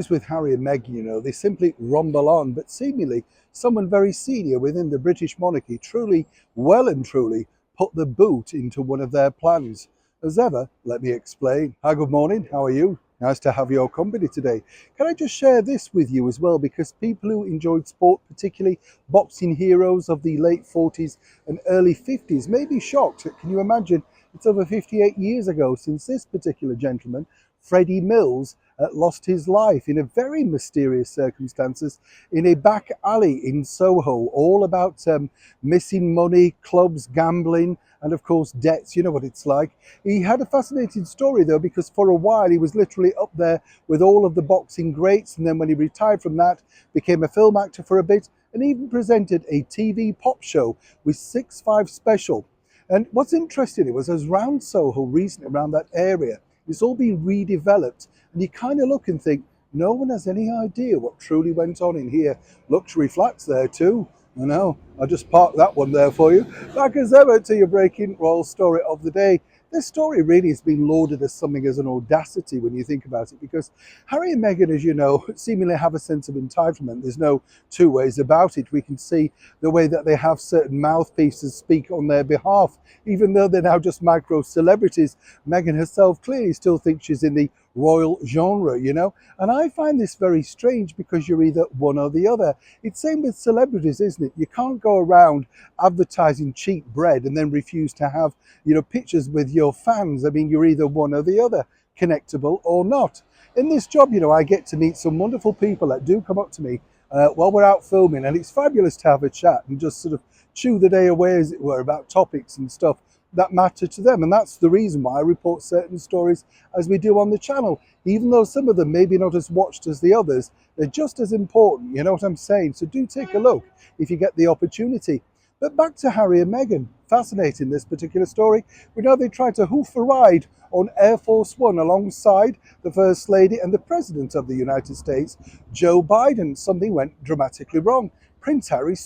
stories with Harry and Meghan, they simply rumble on, but seemingly someone very senior within the British monarchy truly, well and truly, put the boot into one of their plans. As ever, let me explain. Hi, good morning. How are you? Nice to have your company today. Can I just share this with you as well? Because people who enjoyed sport, particularly boxing heroes of the late 40s and early 50s, may be shocked. Can you imagine? It's over 58 years ago since this particular gentleman, Freddie Mills, lost his life in a very mysterious circumstances in a back alley in Soho, all about missing money, clubs, gambling, and of course debts. You know what it's like. He had a fascinating story though, because for a while he was literally up there with all of the boxing greats, and then when he retired from that, became a film actor for a bit, and even presented a TV pop show with 6-5 Special. And what's interesting, it was around Soho recently, around that area, it's all been redeveloped, and you kind of look and think, no one has any idea what truly went on in here. Luxury flats there too. I know, I'll just park that one there for you. Back as ever to your breaking royal story of the day. This story really has been lauded as something as an audacity when you think about it, because Harry and Meghan, as you know, seemingly have a sense of entitlement. There's no two ways about it. We can see the way that they have certain mouthpieces speak on their behalf, even though they're now just micro celebrities. Meghan herself clearly still thinks she's in the royal genre, and I find this very strange, because you're either one or the other. It's same with celebrities, isn't it? You can't go around advertising cheap bread and then refuse to have pictures with your fans. I mean, you're either one or the other, connectable or not. In this job, I get to meet some wonderful people that do come up to me while we're out filming, and it's fabulous to have a chat and just sort of chew the day away, as it were, about topics and stuff that matter to them. And that's the reason why I report certain stories as we do on the channel. Even though some of them may be not as watched as the others, they're just as important, you know what I'm saying? So do take a look if you get the opportunity. But back to Harry and Meghan. Fascinating, this particular story. We know they tried to hoof a ride on Air Force One alongside the First Lady and the President of the United States, Joe Biden. Something went dramatically wrong. Prince Harry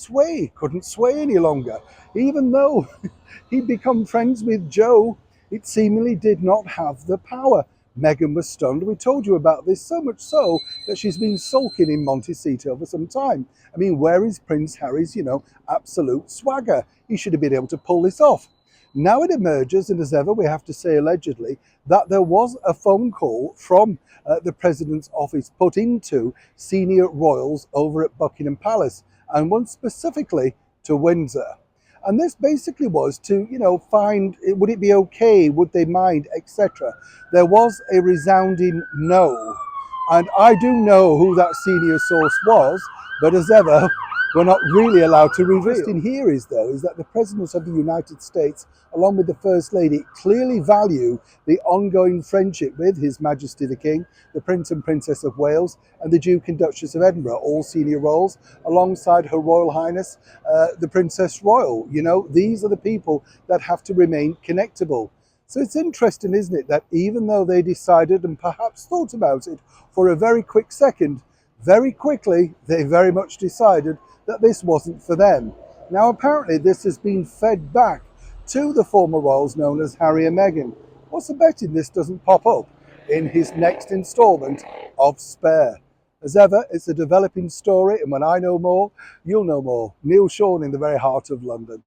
couldn't sway any longer. Even though he'd become friends with Joe, it seemingly did not have the power. Meghan was stunned. We told you about this, so much so that she's been sulking in Montecito for some time. I mean, where is Prince Harry's, absolute swagger? He should have been able to pull this off. Now it emerges, and as ever, we have to say allegedly, that there was a phone call from the President's office put into senior royals over at Buckingham Palace, and one specifically to Windsor. And this basically was to, find, would it be okay, would they mind, etc. There was a resounding no. And I do know who that senior source was, but as ever, we're not really allowed to reveal. Interesting here is that the President of the United States, along with the First Lady, clearly value the ongoing friendship with His Majesty the King, the Prince and Princess of Wales, and the Duke and Duchess of Edinburgh, all senior royals, alongside Her Royal Highness, the Princess Royal. These are the people that have to remain connectable. So it's interesting, isn't it, that even though they decided and perhaps thought about it for a very quick second, very quickly they very much decided that this wasn't for them. Now apparently this has been fed back to the former royals known as Harry and Meghan. What's the betting this doesn't pop up in his next instalment of Spare? As ever, it's a developing story, and when I know more, you'll know more. Neil Sean in the very heart of London.